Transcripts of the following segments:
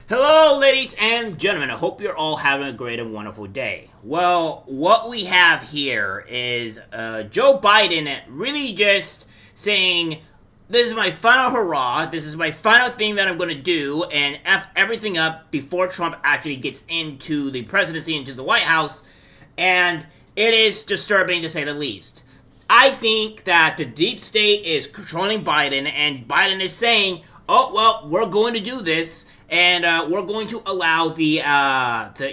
Hello, ladies and gentlemen. I hope you're all having a great and wonderful day. Well, what we have here is Joe Biden really just saying, this is my final hurrah, this is my final thing that I'm going to do, and F everything up before Trump actually gets into the presidency, into the White House, and it is disturbing to say the least. I think that the deep state is controlling Biden, and Biden is saying, oh, well, we're going to do this, and we're going to allow the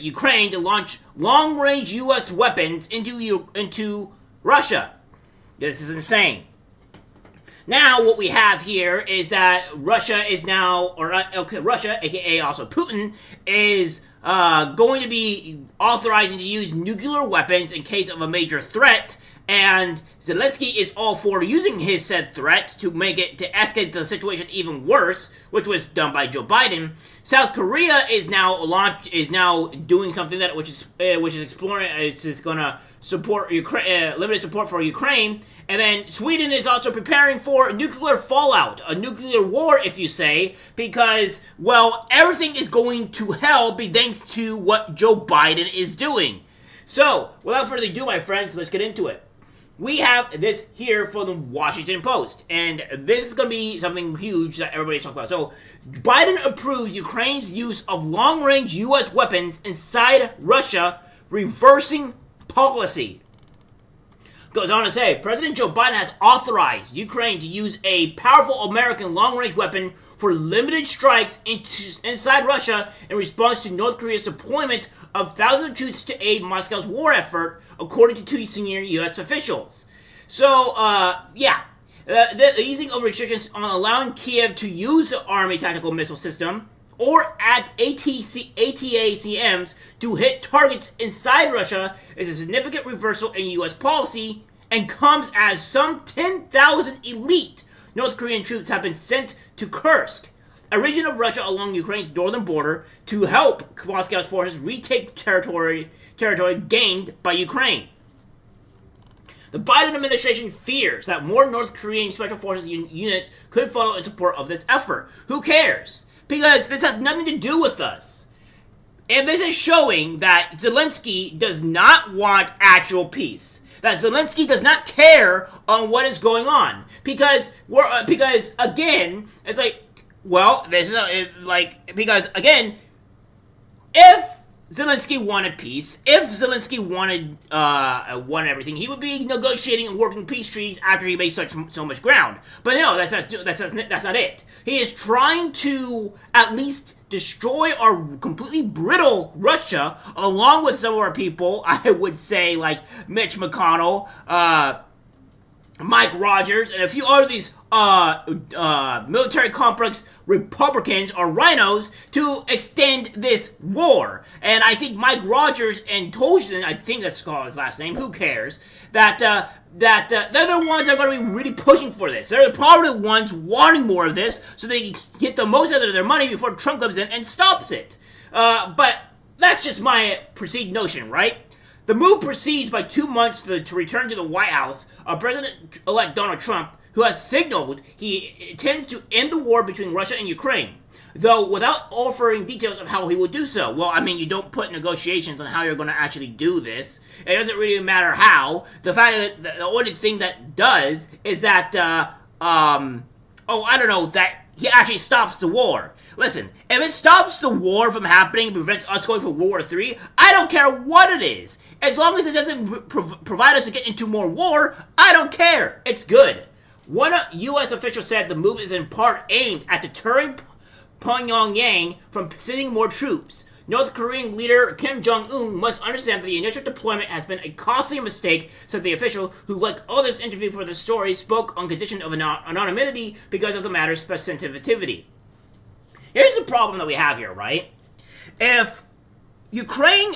Ukraine to launch long-range U.S. weapons into Russia. This is insane. Now, what we have here is that Russia is now, Russia, aka also Putin, is going to be authorizing to use nuclear weapons in case of a major threat. And Zelensky is all for using his said threat to escalate the situation even worse, which was done by Joe Biden. South Korea is now doing something which is exploring. It's just gonna support Ukraine, limited support for Ukraine. And then Sweden is also preparing for nuclear fallout, a nuclear war, if you say, because, well, everything is going to hell thanks to what Joe Biden is doing. So, without further ado, my friends, let's get into it. We have this here for the Washington Post, and this is going to be something huge that everybody's talking about. So, Biden approves Ukraine's use of long-range U.S. weapons inside Russia, reversing policy. Goes on to say, President Joe Biden has authorized Ukraine to use a powerful American long-range weapon for limited strikes inside Russia in response to North Korea's deployment of thousands of troops to aid Moscow's war effort, according to two senior U.S. officials. So, the easing of restrictions on allowing Kiev to use the Army tactical missile system or at ATACMs to hit targets inside Russia is a significant reversal in U.S. policy and comes as some 10,000 elite North Korean troops have been sent to Kursk, a region of Russia along Ukraine's northern border, to help Moscow's forces retake territory gained by Ukraine. The Biden administration fears that more North Korean special forces units could follow in support of this effort. Who cares? Because this has nothing to do with us. And this is showing that Zelensky does not want actual peace. That Zelensky does not care on what is going on. Because again, it's like, well, this is because again, if Zelensky wanted peace, if Zelensky wanted everything, he would be negotiating and working peace treaties after he made so much ground. But no, that's not it. He is trying to at least destroy or completely brittle Russia, along with some of our people. I would say like Mitch McConnell, Mike Rogers, and a few other these military complex Republicans or rhinos to extend this war. And I think Mike Rogers and Tolson, I think that's called his last name, who cares, that they're the ones that are going to be really pushing for this. They're probably the ones wanting more of this so they can get the most out of their money before Trump comes in and stops it. But that's just my perceived notion, right? The move proceeds by 2 months to return to the White House of President-elect Donald Trump, who has signaled he intends to end the war between Russia and Ukraine, though without offering details of how he will do so. Well, I mean, you don't put negotiations on how you're going to actually do this. It doesn't really matter how. The fact that the only thing that does is that, that he actually stops the war. Listen, if it stops the war from happening and prevents us going for World War III, I don't care what it is. As long as it doesn't provide us to get into more war, I don't care. It's good. One U.S. official said the move is in part aimed at deterring Pyongyang from sending more troops. North Korean leader Kim Jong-un must understand that the initial deployment has been a costly mistake, said the official, who, like others interviewed for the story, spoke on condition of anonymity because of the matter's sensitivity. Here's the problem that we have here, right? If Ukraine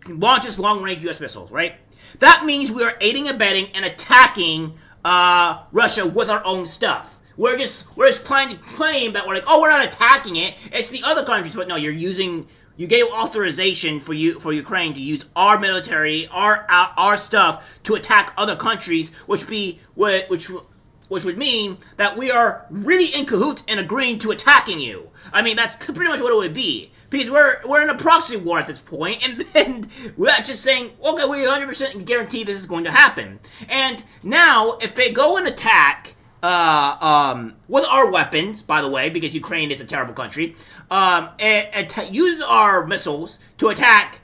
launches long-range U.S. missiles, right? That means we are aiding, abetting, and attacking Russia with our own stuff. We're just trying to claim that we're like, oh, we're not attacking it. It's the other countries, but no, you gave authorization for Ukraine to use our military, our stuff to attack other countries, which which would mean that we are really in cahoots and agreeing to attacking you. I mean, that's pretty much what it would be. Because we're in a proxy war at this point, and then we're just saying, okay, we 100% guarantee this is going to happen. And now, if they go and attack, with our weapons, by the way, because Ukraine is a terrible country, and use our missiles to attack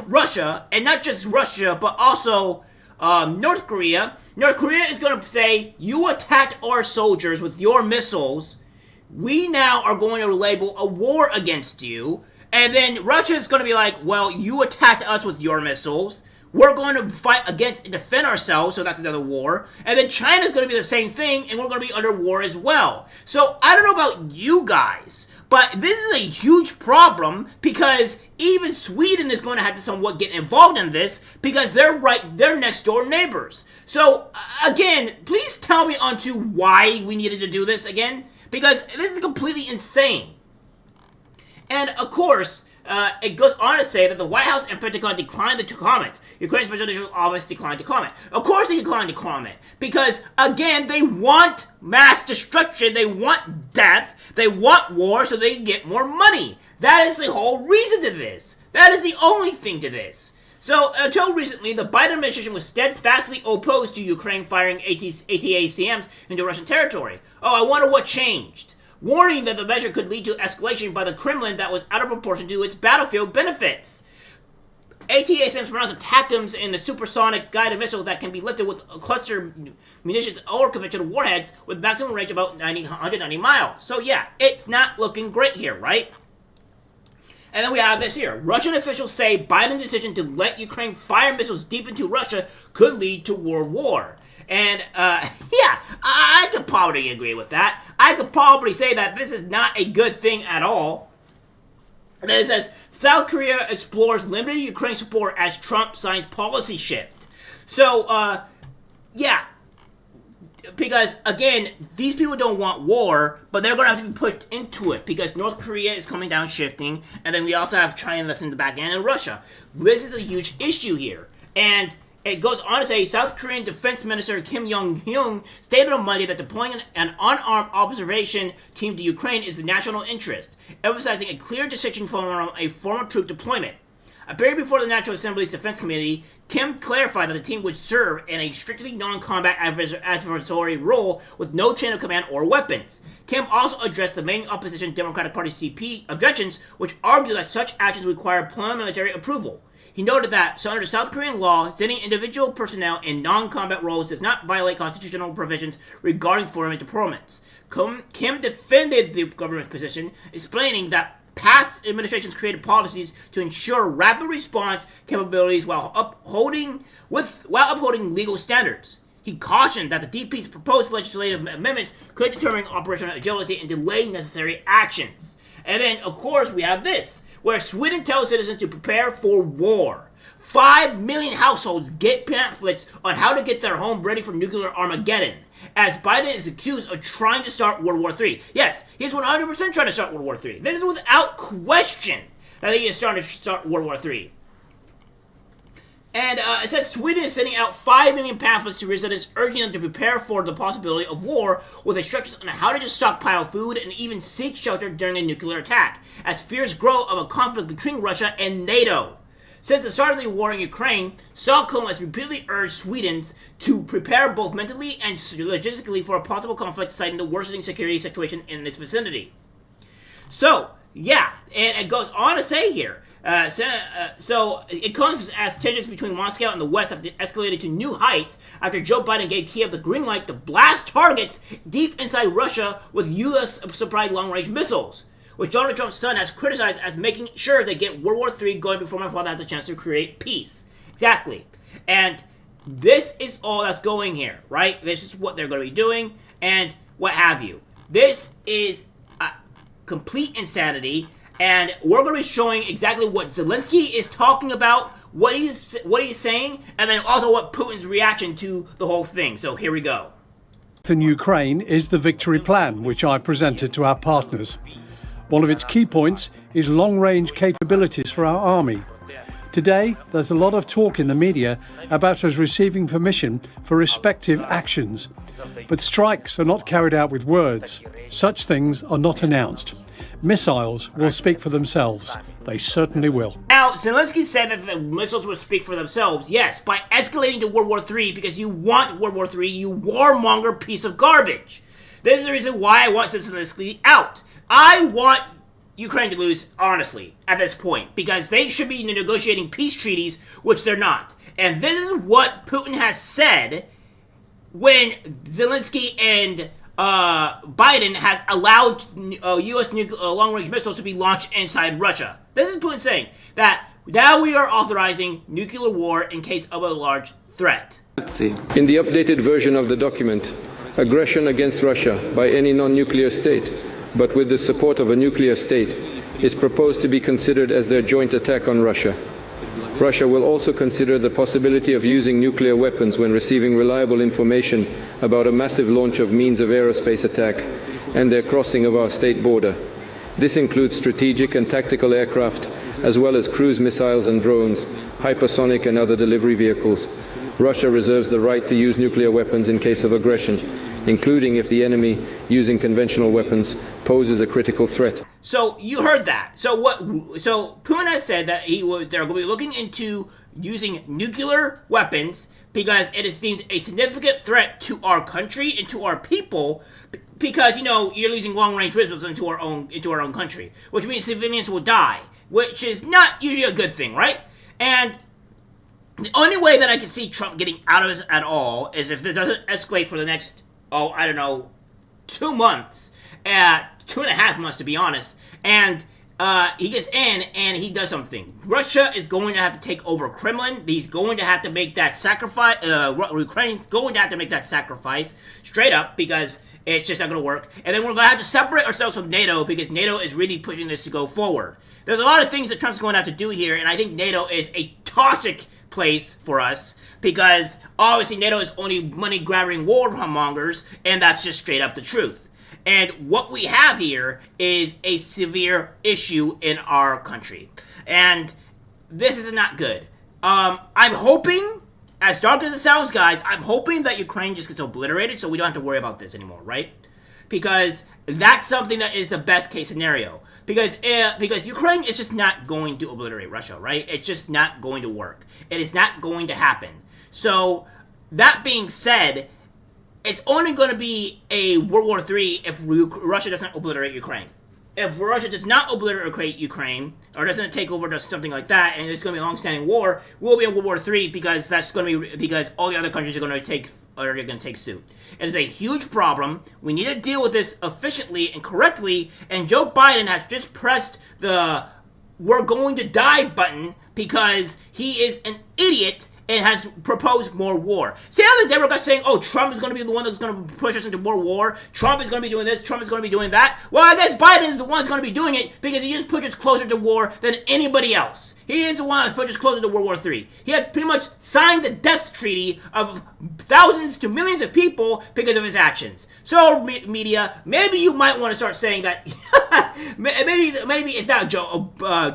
Russia, and not just Russia, but also North Korea. North Korea is going to say, you attacked our soldiers with your missiles. We now are going to label a war against you. And then Russia is going to be like, well, you attacked us with your missiles. We're going to fight against and defend ourselves, so that's another war. And then China's going to be the same thing, and we're going to be under war as well. So I don't know about you guys, but this is a huge problem because even Sweden is going to have to somewhat get involved in this because they're next door neighbors. So again, please tell me onto why we needed to do this again, because this is completely insane. And of course, it goes on to say that the White House and Pentagon declined to comment. Ukraine's Special Official Office declined to comment. Of course they declined to comment. Because, again, they want mass destruction. They want death. They want war so they can get more money. That is the whole reason to this. That is the only thing to this. So, until recently, the Biden administration was steadfastly opposed to Ukraine firing ATACMs into Russian territory. Oh, I wonder what changed. Warning that the measure could lead to escalation by the Kremlin that was out of proportion to its battlefield benefits. ATACMs pronounced ATACMs in the supersonic guided missile that can be lifted with cluster munitions or conventional warheads with maximum range of about 190 miles. So yeah, it's not looking great here, right? And then we have this here. Russian officials say Biden's decision to let Ukraine fire missiles deep into Russia could lead to world war. And, yeah, I could probably agree with that. I could probably say that this is not a good thing at all. And then it says, South Korea explores limited Ukraine support as Trump signs policy shift. So, yeah. Because, again, these people don't want war, but they're going to have to be pushed into it because North Korea is coming down shifting, and then we also have China that's in the back end and Russia. This is a huge issue here. And it goes on to say, South Korean Defense Minister Kim Yong-hyun stated on Monday that deploying an unarmed observation team to Ukraine is the national interest, emphasizing a clear distinction from a formal troop deployment. Appearing before the National Assembly's Defense Committee, Kim clarified that the team would serve in a strictly non-combat adversary role with no chain of command or weapons. Kim also addressed the main opposition Democratic Party CP objections, which argue that such actions require military approval. He noted that, so under South Korean law, sending individual personnel in non-combat roles does not violate constitutional provisions regarding foreign deployments. Kim defended the government's position, explaining that past administrations created policies to ensure rapid response capabilities while upholding legal standards. He cautioned that the DP's proposed legislative amendments could determine operational agility and delay necessary actions. And then, of course, we have this, where Sweden tells citizens to prepare for war. 5 million households get pamphlets on how to get their home ready for nuclear Armageddon, as Biden is accused of trying to start World War III. Yes, he's 100% trying to start World War III. This is without question that he is trying to start World War III. And it says Sweden is sending out 5 million pamphlets to residents, urging them to prepare for the possibility of war, with instructions on how to just stockpile food and even seek shelter during a nuclear attack, as fears grow of a conflict between Russia and NATO. Since the start of the war in Ukraine, Stockholm has repeatedly urged Swedes to prepare both mentally and logistically for a possible conflict, citing the worsening security situation in its vicinity. So, yeah, and it goes on to say here, so it comes as tensions between Moscow and the West have escalated to new heights after Joe Biden gave Kiev the green light to blast targets deep inside Russia with U.S.-supplied long-range missiles, which Donald Trump's son has criticized as making sure they get World War III going before my father has a chance to create peace. Exactly. And this is all that's going here, right? This is what they're going to be doing and what have you. This is complete insanity. And we're going to be showing exactly what Zelensky is talking about, what he's saying, and then also what Putin's reaction to the whole thing. So here we go. In Ukraine is the victory plan, which I presented to our partners. One of its key points is long-range capabilities for our army. Today, there's a lot of talk in the media about us receiving permission for respective actions. But strikes are not carried out with words. Such things are not announced. Missiles will speak for themselves. They certainly will. Now, Zelensky said that the missiles will speak for themselves. Yes, by escalating to World War III because you want World War III, you warmonger piece of garbage. This is the reason why I want Zelensky out. I want Ukraine to lose, honestly, at this point, because they should be negotiating peace treaties, which they're not. And this is what Putin has said when Zelensky and Biden has allowed U.S. long-range missiles to be launched inside Russia. This is Putin saying that now we are authorizing nuclear war in case of a large threat. In the updated version of the document, aggression against Russia by any non-nuclear state, but with the support of a nuclear state, is proposed to be considered as their joint attack on Russia. Russia will also consider the possibility of using nuclear weapons when receiving reliable information about a massive launch of means of aerospace attack and their crossing of our state border. This includes strategic and tactical aircraft, as well as cruise missiles and drones, hypersonic and other delivery vehicles. Russia reserves the right to use nuclear weapons in case of aggression, including if the enemy, using conventional weapons, poses a critical threat. So you heard that. So Putin has said that they're going to be looking into using nuclear weapons because it is deemed a significant threat to our country and to our people. Because you're losing long-range missiles into our own country, which means civilians will die, which is not usually a good thing, right? And the only way that I can see Trump getting out of this at all is if this doesn't escalate for the next 2 months, 2.5 months to be honest, and he gets in and he does something. Russia is going to have to take over Kremlin. He's going to have to make that sacrifice. Ukraine's going to have to make that sacrifice straight up because it's just not going to work. And then we're going to have to separate ourselves from NATO because NATO is really pushing this to go forward. There's a lot of things that Trump's going to have to do here, and I think NATO is a toxic place for us because obviously NATO is only money-grabbing warmongers, and that's just straight up the truth. And what we have here is a severe issue in our country. And this is not good. I'm hoping, as dark as it sounds, guys, I'm hoping that Ukraine just gets obliterated so we don't have to worry about this anymore, right? Because that's something that is the best case scenario. Because Ukraine is just not going to obliterate Russia, right? It's just not going to work. It is not going to happen. So, that being said, it's only going to be a World War III if Russia doesn't obliterate Ukraine. If Russia does not obliterate Ukraine, or doesn't take over to something like that, and it's going to be a long-standing war, we'll be in World War III because that's going to be because all the other countries are going to take suit. It is a huge problem. We need to deal with this efficiently and correctly. And Joe Biden has just pressed the "we're going to die" button because he is an idiot and has proposed more war. See how the Democrats saying, oh, Trump is going to be the one that's going to push us into more war. Trump is going to be doing this. Trump is going to be doing that. Well, I guess Biden is the one that's going to be doing it because he just pushes closer to war than anybody else. He is the one that pushes closer to World War III. He has pretty much signed the death treaty of thousands to millions of people because of his actions. So, media, maybe you might want to start saying that maybe it's not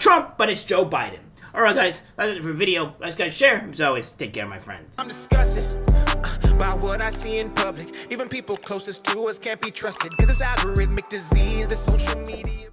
Trump, but it's Joe Biden. Alright guys, that's it for the video. Let's guys share. As always, take care my friends. I'm disgusted by what I see in public. Even people closest to us can't be trusted. Cause it's algorithmic disease, the social media.